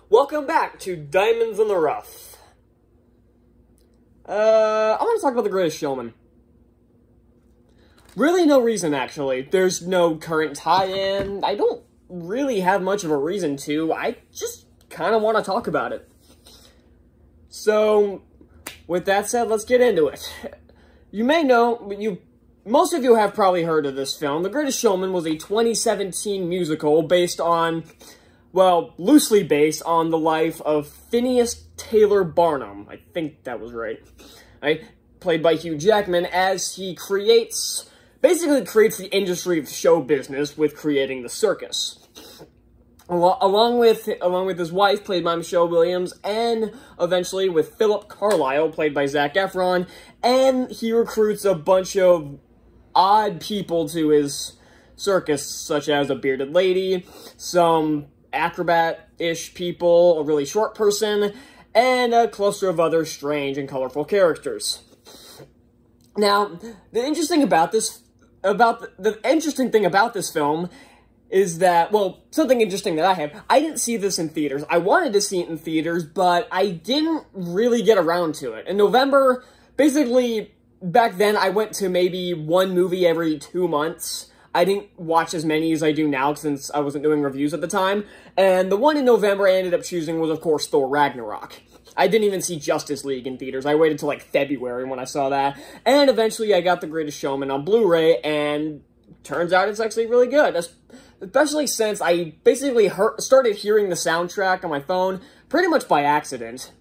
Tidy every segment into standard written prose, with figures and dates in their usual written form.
Welcome back to Diamonds in the Rough. I want to talk about The Greatest Showman. Really no reason, actually. There's no current tie-in. I don't really have much of a reason to. I just kind of want to talk about it. So, with that said, let's get into it. You may know, most of you have probably heard of this film. The Greatest Showman was a 2017 musical based on, well, loosely based on the life of Phineas Taylor Barnum. I think that was right. Played by Hugh Jackman, as he basically creates the industry of show business with creating the circus. Along with his wife, played by Michelle Williams, and eventually with Philip Carlyle, played by Zac Efron, and he recruits a bunch of odd people to his circus, such as a bearded lady, some acrobat-ish people, a really short person, and a cluster of other strange and colorful characters. Now, the interesting thing about this film is that, well, something interesting that I didn't see this in theaters. I wanted to see it in theaters, but I didn't really get around to it. In November, basically, back then, I went to maybe one movie every 2 months. I didn't watch as many as I do now since I wasn't doing reviews at the time. And the one in November I ended up choosing was, of course, Thor Ragnarok. I didn't even see Justice League in theaters. I waited till, like, February when I saw that. And eventually I got The Greatest Showman on Blu-ray, and turns out it's actually really good. Especially since I basically started hearing the soundtrack on my phone pretty much by accident.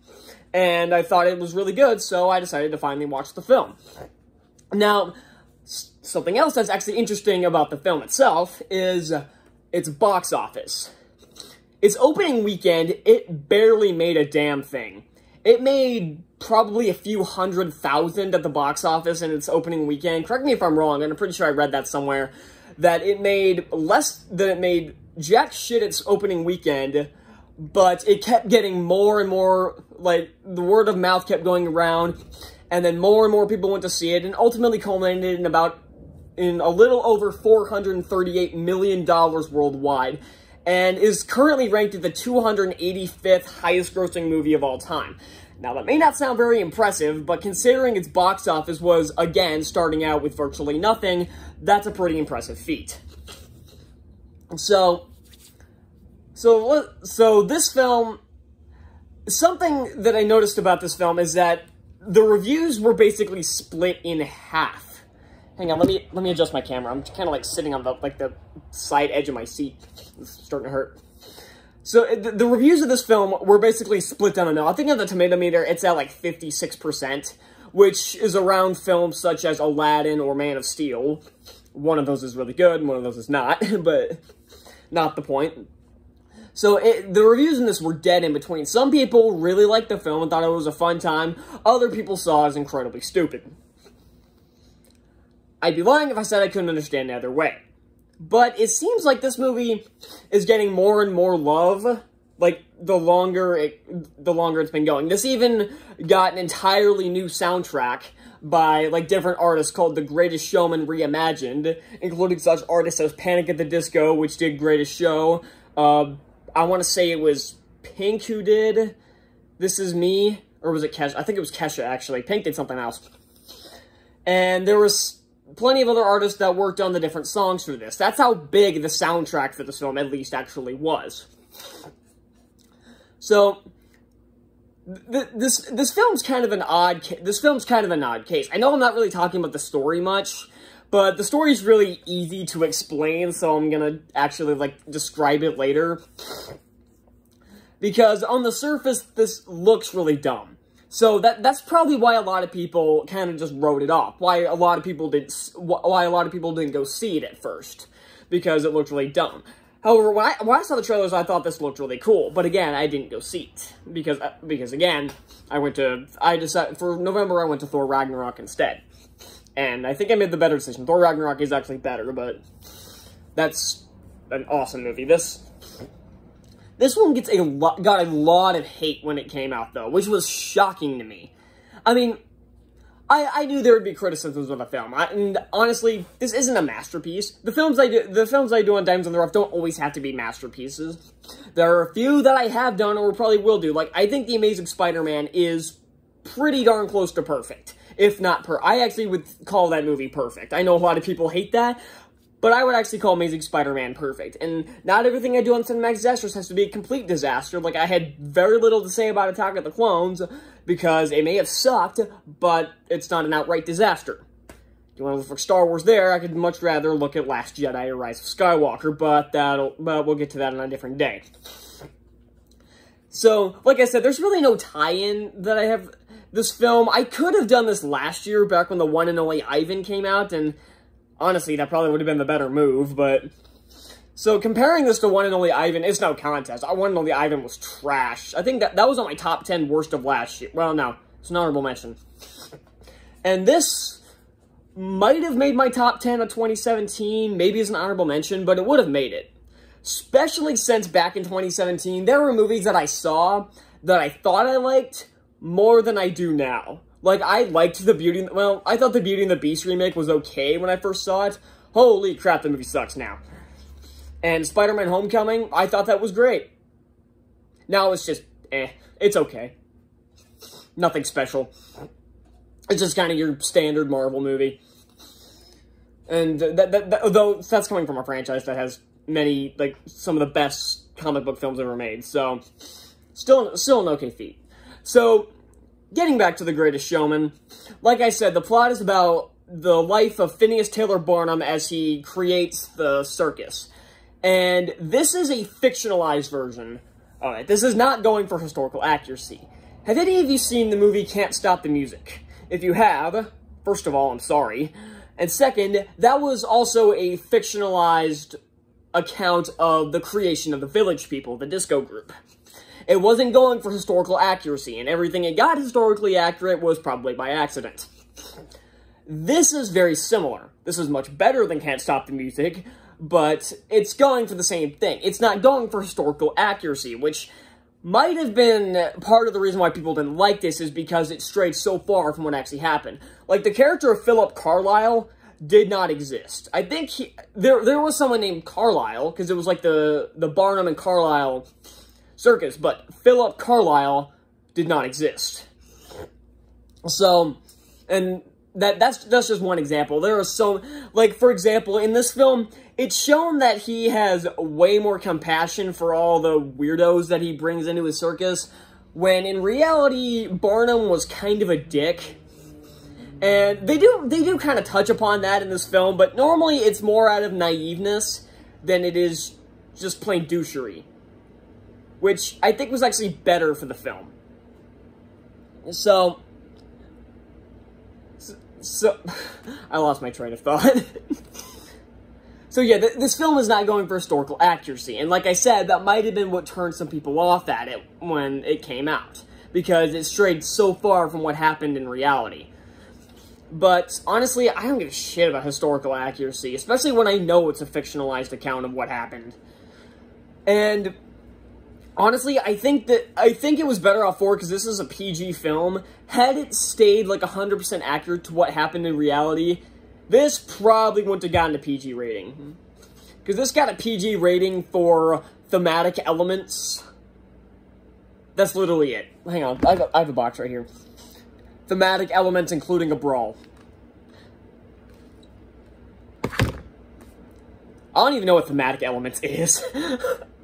And I thought it was really good, so I decided to finally watch the film. Now, something else that's actually interesting about the film itself is its box office. Its opening weekend, it barely made a damn thing. It made probably a few 100,000 at the box office in its opening weekend. Correct me if I'm wrong, and I'm pretty sure I read that somewhere, that it made less than it made jack shit its opening weekend, but it kept getting more and more, like, the word of mouth kept going around, and then more and more people went to see it, and ultimately culminated in a little over $438 million worldwide, and is currently ranked at the 285th highest grossing movie of all time. Now, that may not sound very impressive, but considering its box office was, again, starting out with virtually nothing, that's a pretty impressive feat. So this film, something that I noticed about this film is that the reviews were basically split in half. Hang on, let me adjust my camera. I'm kind of like sitting on the side edge of my seat. It's starting to hurt. So, the reviews of this film were basically split down the middle. I think on the tomato meter, it's at like 56%, which is around films such as Aladdin or Man of Steel. One of those is really good, one of those is not, but not the point. So, the reviews in this were dead in between. Some people really liked the film and thought it was a fun time. Other people saw it as incredibly stupid. I'd be lying if I said I couldn't understand either way. But it seems like this movie is getting more and more love, like, the longer it's been going. This even got an entirely new soundtrack by, like, different artists called The Greatest Showman Reimagined, including such artists as Panic at the Disco, which did Greatest Show. I want to say it was Pink who did This Is Me, or was it Kesha? I think it was Kesha, actually. Pink did something else. And there was plenty of other artists that worked on the different songs for this. That's how big the soundtrack for this film, at least, actually was. So, this film's kind of an odd case. I know I'm not really talking about the story much, but the story's really easy to explain, so I'm gonna actually, like, describe it later. Because on the surface, this looks really dumb. So that's probably why a lot of people kind of just wrote it off. Why a lot of people didn't go see it at first, because it looked really dumb. However, when I saw the trailers, I thought this looked really cool. But again, I didn't go see it because again, I decided for November I went to Thor Ragnarok instead, and I think I made the better decision. Thor Ragnarok is actually better, but that's an awesome movie. This one got a lot of hate when it came out, though, which was shocking to me. I mean, I knew there would be criticisms of the film, and honestly, this isn't a masterpiece. The films I do on Diamonds on the Rough don't always have to be masterpieces. There are a few that I have done or probably will do. Like, I think The Amazing Spider-Man is pretty darn close to perfect, if not I actually would call that movie perfect. I know a lot of people hate that, but I would actually call Amazing Spider-Man perfect. And not everything I do on Cinematic Disasters has to be a complete disaster. Like, I had very little to say about Attack of the Clones, because it may have sucked, but it's not an outright disaster. If you want to look for Star Wars there, I could much rather look at Last Jedi or Rise of Skywalker, but we'll get to that on a different day. So, like I said, there's really no tie-in that I have this film. I could have done this last year, back when the one and only Ivan came out, and honestly, that probably would have been the better move, but... So, comparing this to One and Only Ivan, it's no contest. One and Only Ivan was trash. I think that was on my top 10 worst of last year. Well, no, it's an honorable mention. And this might have made my top 10 of 2017, maybe as an honorable mention, but it would have made it. Especially since back in 2017, there were movies that I saw that I thought I liked more than I do now. Like, I liked the Beauty... Well, I thought the Beauty and the Beast remake was okay when I first saw it. Holy crap, the movie sucks now. And Spider-Man Homecoming, I thought that was great. Now it's just, it's okay. Nothing special. It's just kind of your standard Marvel movie. And though that's coming from a franchise that has many, like, some of the best comic book films ever made. So, still an okay feat. So, getting back to The Greatest Showman, like I said, the plot is about the life of Phineas Taylor Barnum as he creates the circus. And this is a fictionalized version of it. This is not going for historical accuracy. Have any of you seen the movie Can't Stop the Music? If you have, first of all, I'm sorry. And second, that was also a fictionalized account of the creation of the Village People, the disco group. It wasn't going for historical accuracy, and everything it got historically accurate was probably by accident. This is very similar. This is much better than Can't Stop the Music, but it's going for the same thing. It's not going for historical accuracy, which might have been part of the reason why people didn't like this, is because it strayed so far from what actually happened. Like, the character of Philip Carlyle did not exist. I think there was someone named Carlyle, because it was like the Barnum and Carlyle circus, but Philip Carlyle did not exist. So, and that's just one example. There are so, like, for example, in this film, it's shown that he has way more compassion for all the weirdos that he brings into his circus, when in reality, Barnum was kind of a dick. And they do kind of touch upon that in this film, but normally it's more out of naiveness than it is just plain douchery, which I think was actually better for the film. So I lost my train of thought. So yeah, this film is not going for historical accuracy, and like I said, that might have been what turned some people off at it when it came out, because it strayed so far from what happened in reality. But honestly, I don't give a shit about historical accuracy, especially when I know it's a fictionalized account of what happened. And honestly, I think it was better off for it, because this is a PG film. Had it stayed like 100% accurate to what happened in reality, this probably wouldn't have gotten a PG rating. Because this got a PG rating for thematic elements. That's literally it. Hang on, I have a box right here. Thematic elements including a brawl. I don't even know what thematic elements is.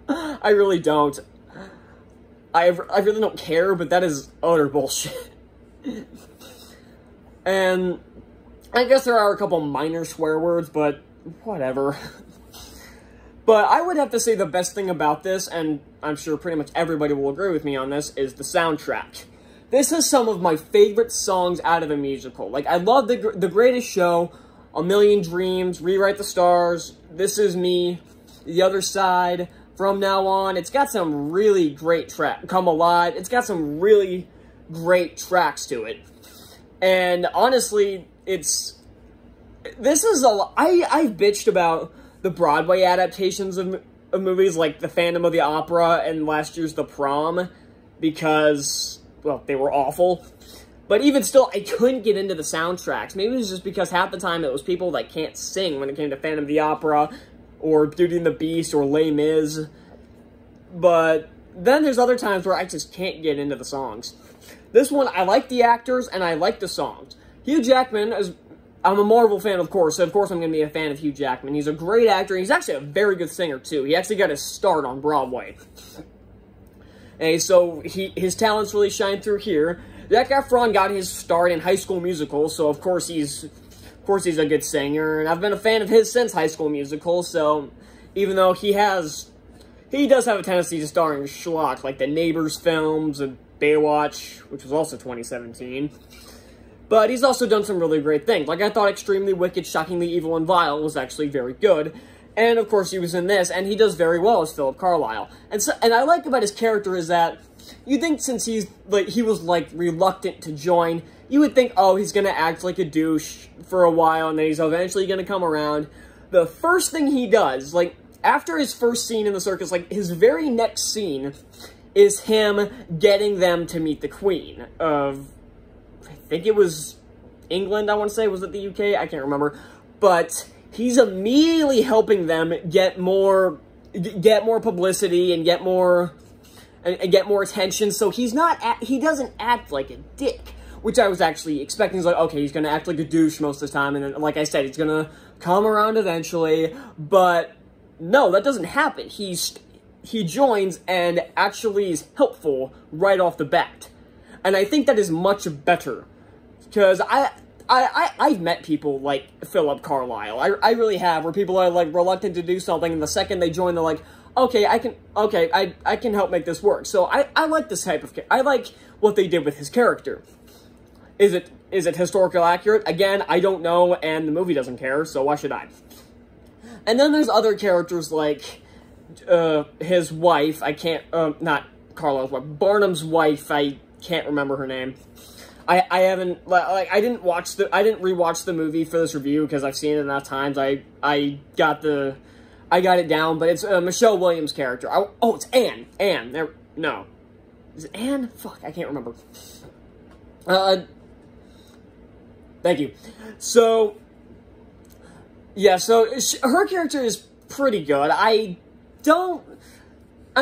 I really don't. I really don't care, but that is utter bullshit. And I guess there are a couple minor swear words, but whatever. But I would have to say the best thing about this, and I'm sure pretty much everybody will agree with me on this, is the soundtrack. This is some of my favorite songs out of a musical. Like, I love The Greatest Show, A Million Dreams, Rewrite the Stars, This Is Me, The Other Side, From Now On. It's got some really great tracks. Come Alive. It's got some really great tracks to it. And honestly, I've bitched about the Broadway adaptations of movies like The Phantom of the Opera and last year's The Prom, because, well, they were awful. But even still, I couldn't get into the soundtracks. Maybe it was just because half the time it was people that can't sing when it came to Phantom of the Opera, or Beauty and the Beast, or Les Mis. But then there's other times where I just can't get into the songs. This one, I like the actors, and I like the songs. Hugh Jackman, I'm a Marvel fan, of course, so of course I'm going to be a fan of Hugh Jackman. He's a great actor, and he's actually a very good singer, too. He actually got his start on Broadway. And so his talents really shine through here. Zac Efron got his start in High School Musical, so of course he's a good singer, and I've been a fan of his since High School Musical, so even though he does have a tendency to star in schlock, like the Neighbors films and Baywatch, which was also 2017, but he's also done some really great things. Like, I thought Extremely Wicked, Shockingly Evil, and Vile was actually very good, and of course he was in this, and he does very well as Philip Carlyle. And I like about his character is that you think since he was reluctant to join, you would think, oh, he's gonna act like a douche for a while, and then he's eventually gonna come around. The first thing he does, like, after his first scene in the circus, like, his very next scene is him getting them to meet the Queen of, I think it was England, I want to say. Was it the UK? I can't remember. But he's immediately helping them get more publicity and get more attention. So he doesn't act like a dick, which I was actually expecting. He's like, okay, he's gonna act like a douche most of the time, and then, like I said, he's gonna come around eventually. But no, that doesn't happen. He joins and actually is helpful right off the bat. And I think that is much better. Because I've met people like Philip Carlyle. I really have, where people are, like, reluctant to do something, and the second they join, they're like, okay, I can help make this work. So I like this type of character. I like what they did with his character. Is it historically accurate? Again, I don't know, and the movie doesn't care, so why should I? And then there's other characters like his wife. I can't, not Carlisle's wife, Barnum's wife. I can't remember her name. I haven't, like, I didn't rewatch the movie for this review because I've seen it enough times. I got it down, but it's Michelle Williams' character. Oh, it's Anne. Anne. No. Is it Anne? Fuck, I can't remember. Thank you. So, yeah, so her character is pretty good. I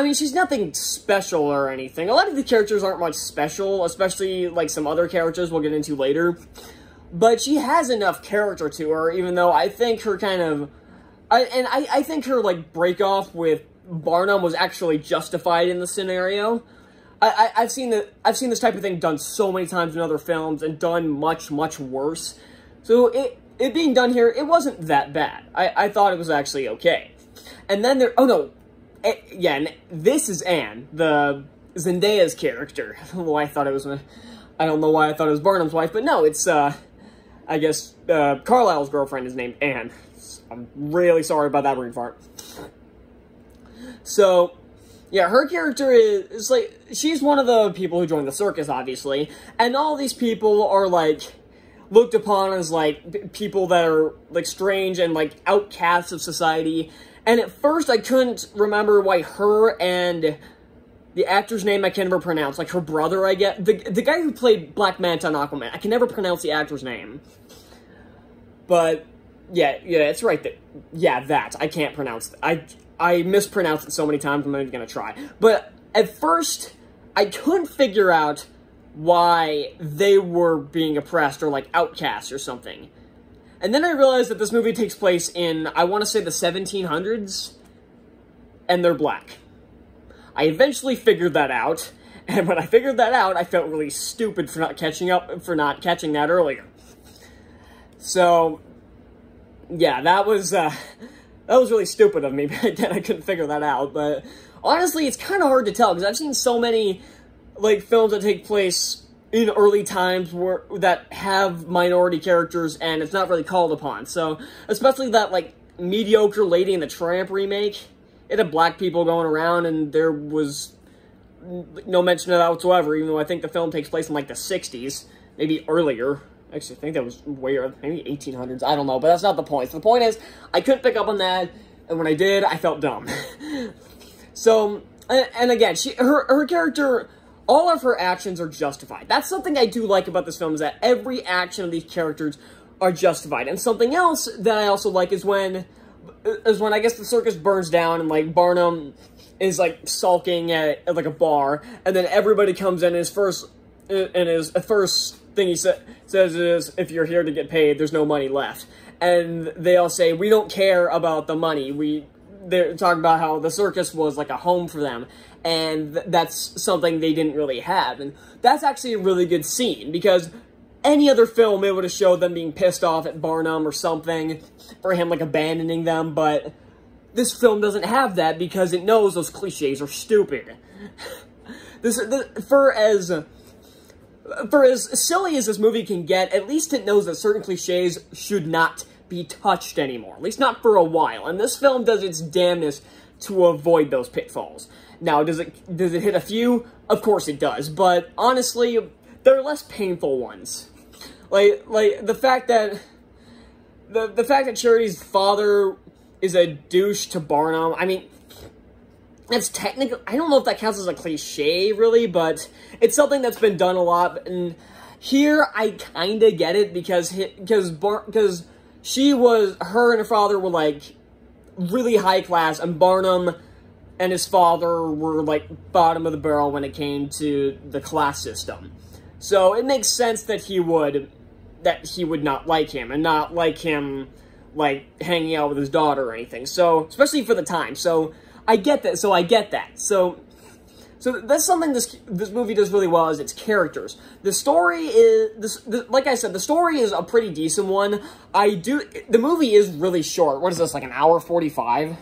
mean, she's nothing special or anything. A lot of the characters aren't much special, especially, like, some other characters we'll get into later. But she has enough character to her, even though I think her kind of... I think her, like, break-off with Barnum was actually justified in the scenario. I've seen this type of thing done so many times in other films and done much, much worse. So it being done here, it wasn't that bad. I thought it was actually okay. And then oh no, yeah, and this is Anne, the Zendaya's character. I don't know why I thought it was Barnum's wife, but no, it's, I guess, Carlisle's girlfriend is named Anne. I'm really sorry about that brain fart. So, yeah, her character is like, she's one of the people who joined the circus, obviously, and all these people are, like, looked upon as, like, people that are, like, strange and, like, outcasts of society, and at first I couldn't remember why her and the actor's name I can never pronounce, like, her brother, I get, the guy who played Black Manta on Aquaman, I can never pronounce the actor's name, but... Yeah, it's right there. Yeah, that. I can't pronounce it. I mispronounced it so many times, I'm not even gonna try. But at first, I couldn't figure out why they were being oppressed or, like, outcasts or something. And then I realized that this movie takes place in, I want to say, the 1700s, and they're black. I eventually figured that out, and when I figured that out, I felt really stupid for not catching that earlier. So... yeah, that was really stupid of me, but again, I couldn't figure that out, but honestly, it's kind of hard to tell, because I've seen so many, like, films that take place in early times that have minority characters, and it's not really called upon, so, especially that, like, mediocre Lady and the Tramp remake, it had black people going around, and there was no mention of that whatsoever, even though I think the film takes place in, like, the 60s, maybe earlier. Actually, I think that was way early, maybe 1800s, I don't know, but that's not the point. So the point is, I couldn't pick up on that, and when I did, I felt dumb. So, and again, her character all of her actions are justified. That's something I do like about this film, is that every action of these characters are justified. And something else that I also like is when I guess the circus burns down and, like, Barnum is, like, sulking at like, a bar, and then everybody comes in, and his first thing he says is, if you're here to get paid, there's no money left. And they all say, we don't care about the money. They're talking about how the circus was like a home for them, and that's something they didn't really have. And that's actually a really good scene, because any other film, it would have showed them being pissed off at Barnum or something, for him, like, abandoning them, but this film doesn't have that, because it knows those cliches are stupid. For as silly as this movie can get, at least it knows that certain cliches should not be touched anymore. At least not for a while. And this film does its damnedest to avoid those pitfalls. Now, does it hit a few? Of course it does. But honestly, they're less painful ones. Like the fact that Charity's father is a douche to Barnum. I mean, that's technically, I don't know if that counts as a cliche, really, but it's something that's been done a lot, and here I kind of get it, because her and her father were, like, really high class, and Barnum and his father were, like, bottom of the barrel when it came to the class system. So it makes sense that he would not like him, and not like him, like, hanging out with his daughter or anything. So, especially for the time. So I get that. So that's something this movie does really well, is its characters. The story is, like I said, the story is a pretty decent one. The movie is really short. What is this, like an hour 45?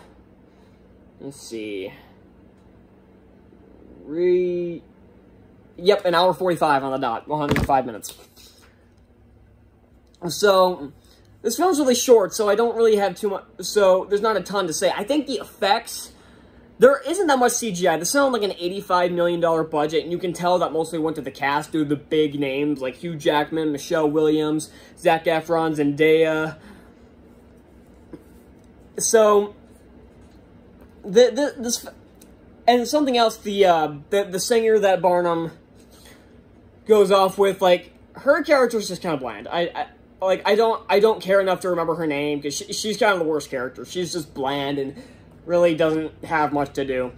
Let's see. Yep, an hour 45 on the dot. 105 minutes. So this film's really short, so I don't really have too much, so there's not a ton to say. I think the effects, there isn't that much CGI. This sounds like an $85 million budget, and you can tell that mostly went to the cast due to the big names like Hugh Jackman, Michelle Williams, Zac Efron, Zendaya. So, this, and something else, the singer that Barnum goes off with, like, her character's just kind of bland. I don't care enough to remember her name, because she's kind of the worst character. She's just bland and really doesn't have much to do.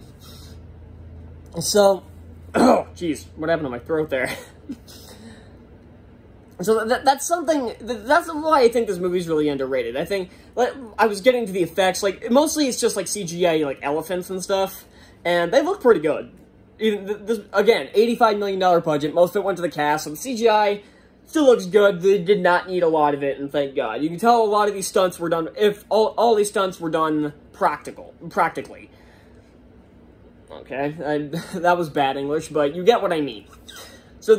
So, oh, jeez, what happened to my throat there? So that's why I think this movie's really underrated. I think, like, I was getting to the effects, like, mostly it's just, like, CGI, like, elephants and stuff, and they look pretty good. Again, $85 million budget, most of it went to the cast, so the CGI still looks good. They did not need a lot of it, and thank God. You can tell a lot of these stunts were done, if all these stunts were done practically. Okay, that was bad English, but you get what I mean. So,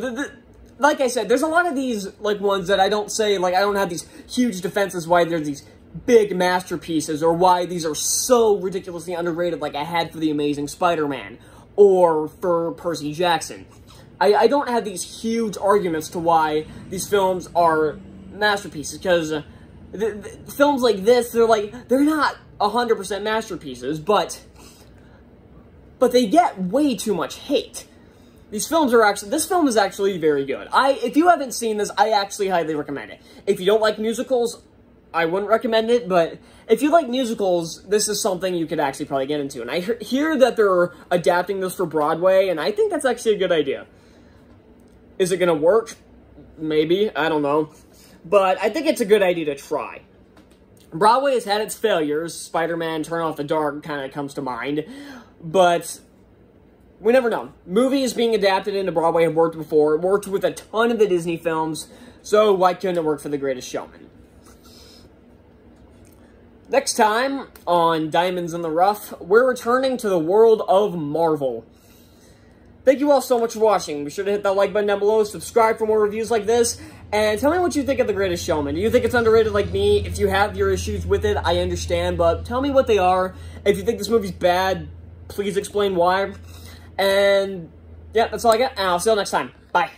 like I said, there's a lot of these, like, ones that I don't say, like, I don't have these huge defenses why there's these big masterpieces, or why these are so ridiculously underrated, like I had for The Amazing Spider-Man, or for Percy Jackson. I don't have these huge arguments to why these films are masterpieces, because films like this, they're not 100% masterpieces, but they get way too much hate. This film is actually very good. If you haven't seen this, I actually highly recommend it. If you don't like musicals, I wouldn't recommend it, but if you like musicals, this is something you could actually probably get into. And I hear that they're adapting this for Broadway, and I think that's actually a good idea. Is it going to work? Maybe. I don't know. But I think it's a good idea to try. Broadway has had its failures. Spider-Man, Turn Off the Dark kind of comes to mind. But we never know. Movies being adapted into Broadway have worked before. It worked with a ton of the Disney films. So why couldn't it work for The Greatest Showman? Next time on Diamonds in the Rough, we're returning to the world of Marvel. Thank you all so much for watching. Be sure to hit that like button down below, subscribe for more reviews like this, and tell me what you think of The Greatest Showman. Do you think it's underrated like me? If you have your issues with it, I understand, but tell me what they are. If you think this movie's bad, please explain why. And, yeah, that's all I got, and I'll see you all next time. Bye.